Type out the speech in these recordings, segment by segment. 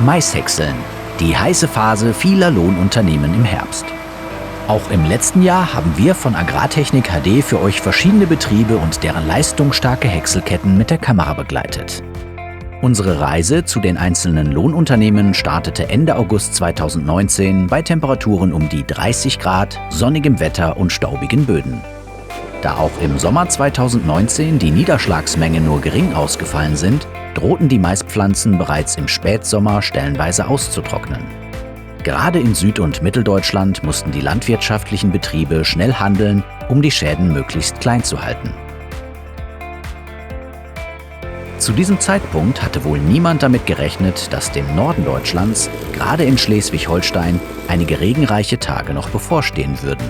Maishäckseln, die heiße Phase vieler Lohnunternehmen im Herbst. Auch im letzten Jahr haben wir von Agrartechnik HD für euch verschiedene Betriebe und deren leistungsstarke Häckselketten mit der Kamera begleitet. Unsere Reise zu den einzelnen Lohnunternehmen startete Ende August 2019 bei Temperaturen um die 30 Grad, sonnigem Wetter und staubigen Böden. Da auch im Sommer 2019 die Niederschlagsmengen nur gering ausgefallen sind, drohten die Maispflanzen bereits im Spätsommer stellenweise auszutrocknen. Gerade in Süd- und Mitteldeutschland mussten die landwirtschaftlichen Betriebe schnell handeln, um die Schäden möglichst klein zu halten. Zu diesem Zeitpunkt hatte wohl niemand damit gerechnet, dass dem Norden Deutschlands, gerade in Schleswig-Holstein, einige regenreiche Tage noch bevorstehen würden.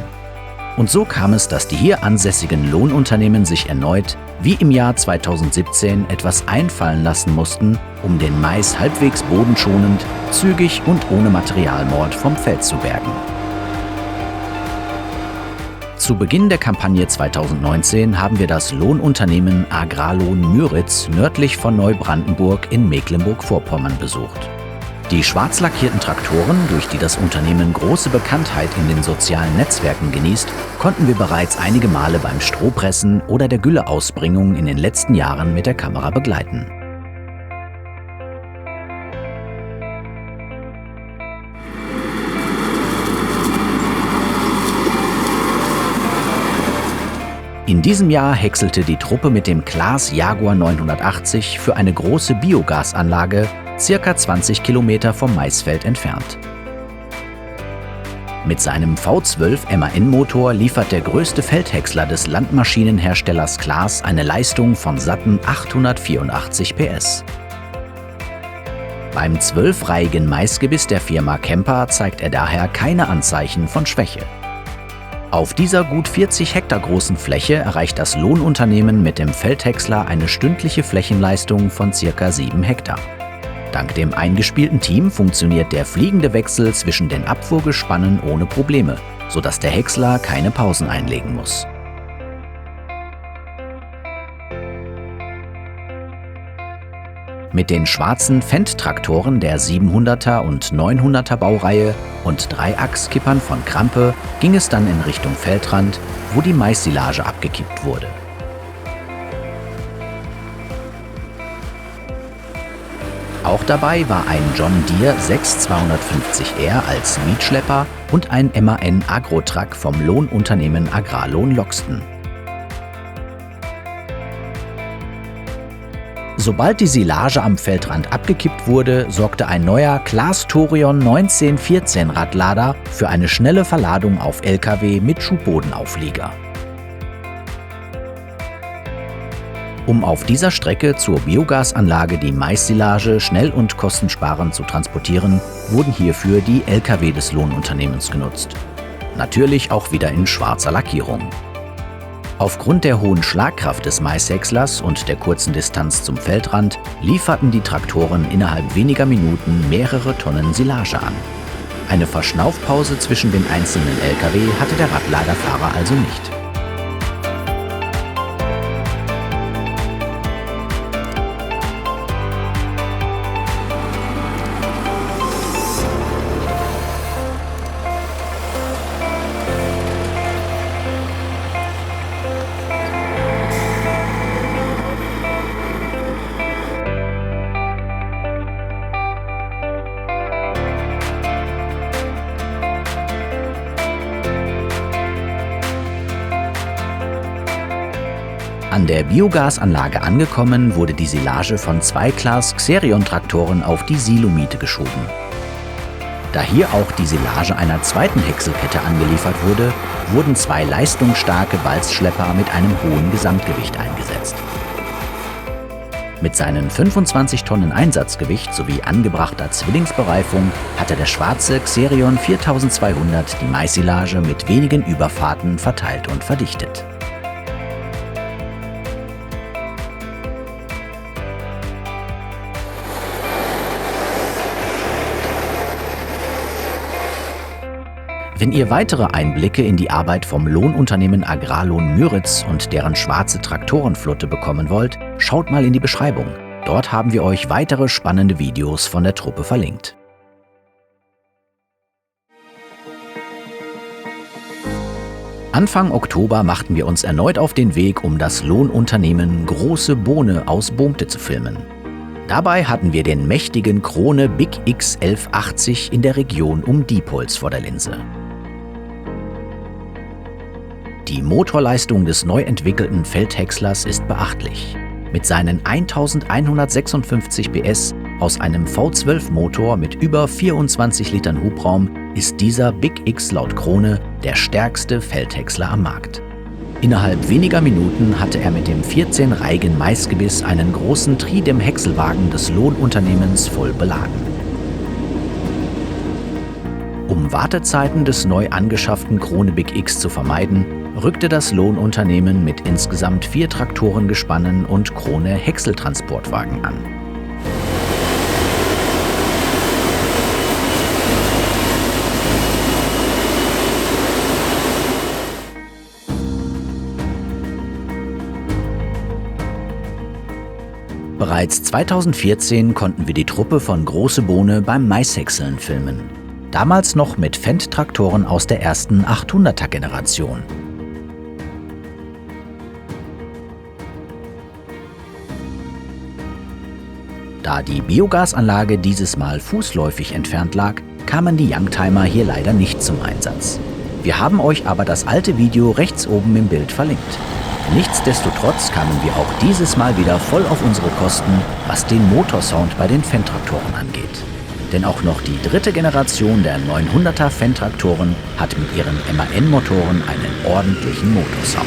Und so kam es, dass die hier ansässigen Lohnunternehmen sich erneut, wie im Jahr 2017, etwas einfallen lassen mussten, um den Mais halbwegs bodenschonend, zügig und ohne Materialmord vom Feld zu bergen. Zu Beginn der Kampagne 2019 haben wir das Lohnunternehmen Agrarlohn Müritz nördlich von Neubrandenburg in Mecklenburg-Vorpommern besucht. Die schwarz lackierten Traktoren, durch die das Unternehmen große Bekanntheit in den sozialen Netzwerken genießt, konnten wir bereits einige Male beim Strohpressen oder der Gülleausbringung in den letzten Jahren mit der Kamera begleiten. In diesem Jahr häckselte die Truppe mit dem Claas Jaguar 980 für eine große Biogasanlage circa 20 Kilometer vom Maisfeld entfernt. Mit seinem V12 MAN-Motor liefert der größte Feldhäcksler des Landmaschinenherstellers Claas eine Leistung von satten 884 PS. Beim 12-reihigen Maisgebiss der Firma Kemper zeigt er daher keine Anzeichen von Schwäche. Auf dieser gut 40 Hektar großen Fläche erreicht das Lohnunternehmen mit dem Feldhäcksler eine stündliche Flächenleistung von ca. 7 Hektar. Dank dem eingespielten Team funktioniert der fliegende Wechsel zwischen den Abfuhrgespannen ohne Probleme, sodass der Häcksler keine Pausen einlegen muss. Mit den schwarzen Fendt-Traktoren der 700er und 900er Baureihe und 3 Achskippern von Krampe ging es dann in Richtung Feldrand, wo die Maissilage abgekippt wurde. Auch dabei war ein John Deere 6250R als Mietschlepper und ein MAN Agrotruck vom Lohnunternehmen Agrarlohn Loxten. Sobald die Silage am Feldrand abgekippt wurde, sorgte ein neuer Claas Torion 1914 Radlader für eine schnelle Verladung auf LKW mit Schubbodenauflieger. Um auf dieser Strecke zur Biogasanlage die Maissilage schnell und kostensparend zu transportieren, wurden hierfür die LKW des Lohnunternehmens genutzt. Natürlich auch wieder in schwarzer Lackierung. Aufgrund der hohen Schlagkraft des Maishäckslers und der kurzen Distanz zum Feldrand lieferten die Traktoren innerhalb weniger Minuten mehrere Tonnen Silage an. Eine Verschnaufpause zwischen den einzelnen LKW hatte der Radladerfahrer also nicht. An der Biogasanlage angekommen, wurde die Silage von 2 Claas Xerion-Traktoren auf die Silomiete geschoben. Da hier auch die Silage einer zweiten Häckselkette angeliefert wurde, wurden 2 leistungsstarke Walzschlepper mit einem hohen Gesamtgewicht eingesetzt. Mit seinen 25 Tonnen Einsatzgewicht sowie angebrachter Zwillingsbereifung hatte der schwarze Xerion 4200 die Maissilage mit wenigen Überfahrten verteilt und verdichtet. Wenn ihr weitere Einblicke in die Arbeit vom Lohnunternehmen Agrarlohn Müritz und deren schwarze Traktorenflotte bekommen wollt, schaut mal in die Beschreibung. Dort haben wir euch weitere spannende Videos von der Truppe verlinkt. Anfang Oktober machten wir uns erneut auf den Weg, um das Lohnunternehmen Große Bohne aus Boomte zu filmen. Dabei hatten wir den mächtigen Krone Big X 1180 in der Region um Diepholz vor der Linse. Die Motorleistung des neu entwickelten Feldhäckslers ist beachtlich. Mit seinen 1156 PS aus einem V12-Motor mit über 24 Litern Hubraum ist dieser Big X laut Krone der stärkste Feldhäcksler am Markt. Innerhalb weniger Minuten hatte er mit dem 14-reigen Maisgebiss einen großen Tridem-Häckselwagen des Lohnunternehmens voll beladen. Um Wartezeiten des neu angeschafften Krone Big X zu vermeiden, rückte das Lohnunternehmen mit insgesamt 4 Traktorengespannen und Krone Häckseltransportwagen an. Bereits 2014 konnten wir die Truppe von Große Bohne beim Maishäckseln filmen. Damals noch mit Fendt-Traktoren aus der ersten 800er-Generation. Da die Biogasanlage dieses Mal fußläufig entfernt lag, kamen die Youngtimer hier leider nicht zum Einsatz. Wir haben euch aber das alte Video rechts oben im Bild verlinkt. Nichtsdestotrotz kamen wir auch dieses Mal wieder voll auf unsere Kosten, was den Motorsound bei den Fendt-Traktoren angeht. Denn auch noch die dritte Generation der 900er Fendt-Traktoren hat mit ihren MAN-Motoren einen ordentlichen Motorsound.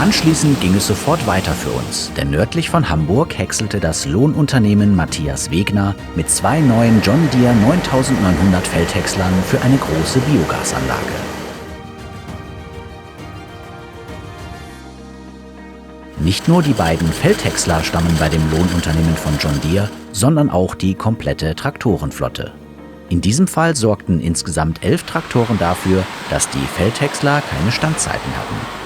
Anschließend ging es sofort weiter für uns, denn nördlich von Hamburg häckselte das Lohnunternehmen Matthias Wegner mit 2 neuen John Deere 9900 Feldhäckslern für eine große Biogasanlage. Nicht nur die beiden Feldhäcksler stammen bei dem Lohnunternehmen von John Deere, sondern auch die komplette Traktorenflotte. In diesem Fall sorgten insgesamt 11 Traktoren dafür, dass die Feldhäcksler keine Standzeiten hatten.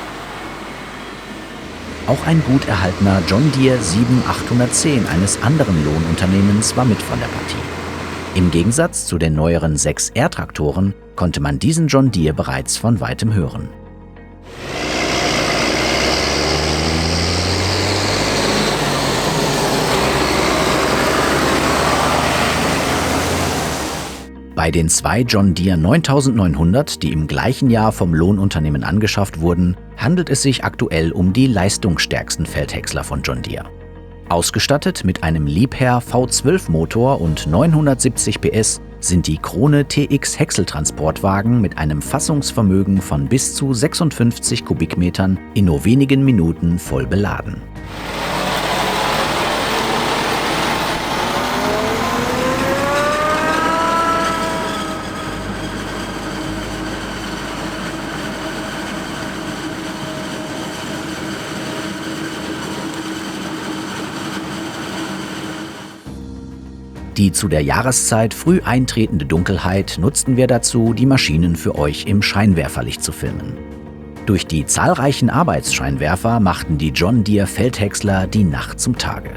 Auch ein gut erhaltener John Deere 7810 eines anderen Lohnunternehmens war mit von der Partie. Im Gegensatz zu den neueren 6R-Traktoren konnte man diesen John Deere bereits von weitem hören. Bei den 2 John Deere 9900, die im gleichen Jahr vom Lohnunternehmen angeschafft wurden, handelt es sich aktuell um die leistungsstärksten Feldhäcksler von John Deere. Ausgestattet mit einem Liebherr V12-Motor und 970 PS sind die Krone TX Häckseltransportwagen mit einem Fassungsvermögen von bis zu 56 Kubikmetern in nur wenigen Minuten voll beladen. Die zu der Jahreszeit früh eintretende Dunkelheit nutzten wir dazu, die Maschinen für euch im Scheinwerferlicht zu filmen. Durch die zahlreichen Arbeitsscheinwerfer machten die John Deere Feldhäcksler die Nacht zum Tage.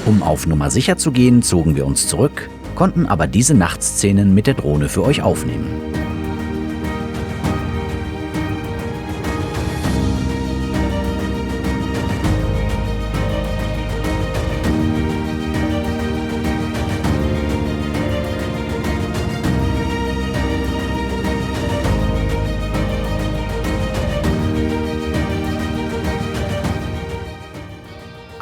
Um auf Nummer sicher zu gehen, zogen wir uns zurück, konnten aber diese Nachtszenen mit der Drohne für euch aufnehmen.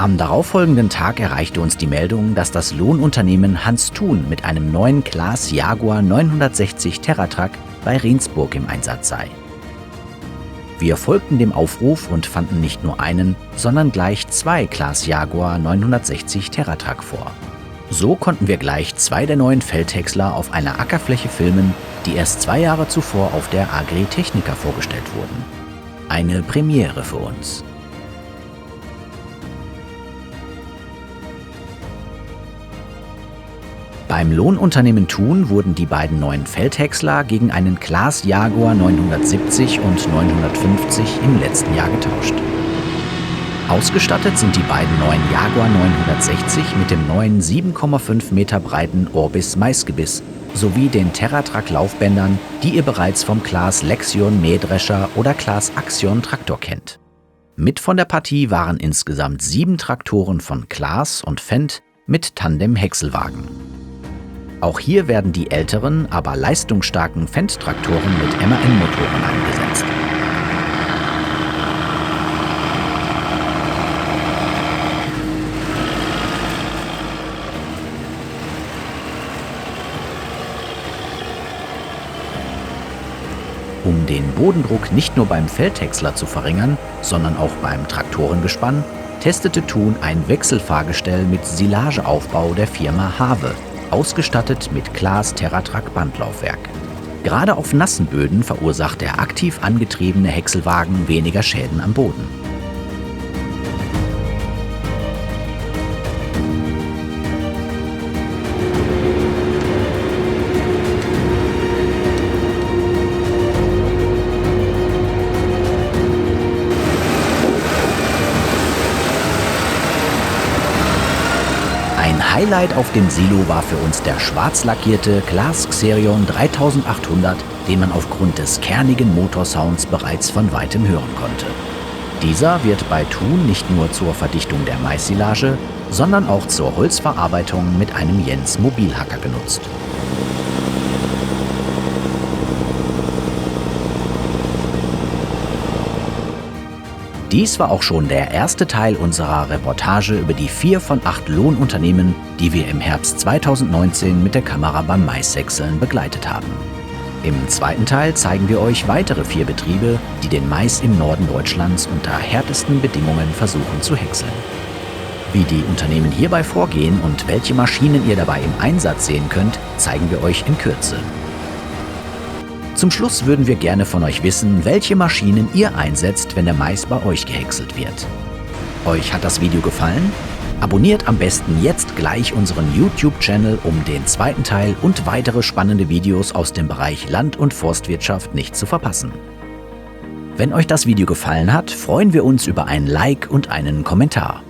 Am darauffolgenden Tag erreichte uns die Meldung, dass das Lohnunternehmen Hans Thun mit einem neuen Claas Jaguar 960 TerraTrack bei Rendsburg im Einsatz sei. Wir folgten dem Aufruf und fanden nicht nur einen, sondern gleich 2 Claas Jaguar 960 TerraTrack vor. So konnten wir gleich 2 der neuen Feldhäcksler auf einer Ackerfläche filmen, die erst 2 Jahre zuvor auf der Agritechnica vorgestellt wurden. Eine Premiere für uns. Beim Lohnunternehmen Thun wurden die beiden neuen Feldhäcksler gegen einen Claas Jaguar 970 und 950 im letzten Jahr getauscht. Ausgestattet sind die beiden neuen Jaguar 960 mit dem neuen 7,5 Meter breiten Orbis Maisgebiss sowie den TerraTrack Laufbändern, die ihr bereits vom Claas Lexion Mähdrescher oder Claas Axion Traktor kennt. Mit von der Partie waren insgesamt 7 Traktoren von Claas und Fendt mit Tandem-Häckselwagen. Auch hier werden die älteren, aber leistungsstarken Fendt-Traktoren mit MAN-Motoren eingesetzt. Um den Bodendruck nicht nur beim Feldhäcksler zu verringern, sondern auch beim Traktorengespann, testete Thun ein Wechselfahrgestell mit Silageaufbau der Firma Have, ausgestattet mit Claas TerraTrack Bandlaufwerk. Gerade auf nassen Böden verursacht der aktiv angetriebene Häckselwagen weniger Schäden am Boden. Ein Highlight auf dem Silo war für uns der schwarz lackierte Claas Xerion 3800, den man aufgrund des kernigen Motorsounds bereits von weitem hören konnte. Dieser wird bei Thun nicht nur zur Verdichtung der Maissilage, sondern auch zur Holzverarbeitung mit einem Jens Mobilhacker genutzt. Dies war auch schon der erste Teil unserer Reportage über die 4 von 8 Lohnunternehmen, die wir im Herbst 2019 mit der Kamera beim Maishäckseln begleitet haben. Im zweiten Teil zeigen wir euch weitere 4 Betriebe, die den Mais im Norden Deutschlands unter härtesten Bedingungen versuchen zu häckseln. Wie die Unternehmen hierbei vorgehen und welche Maschinen ihr dabei im Einsatz sehen könnt, zeigen wir euch in Kürze. Zum Schluss würden wir gerne von euch wissen, welche Maschinen ihr einsetzt, wenn der Mais bei euch gehäckselt wird. Euch hat das Video gefallen? Abonniert am besten jetzt gleich unseren YouTube-Channel, um den zweiten Teil und weitere spannende Videos aus dem Bereich Land- und Forstwirtschaft nicht zu verpassen. Wenn euch das Video gefallen hat, freuen wir uns über ein Like und einen Kommentar.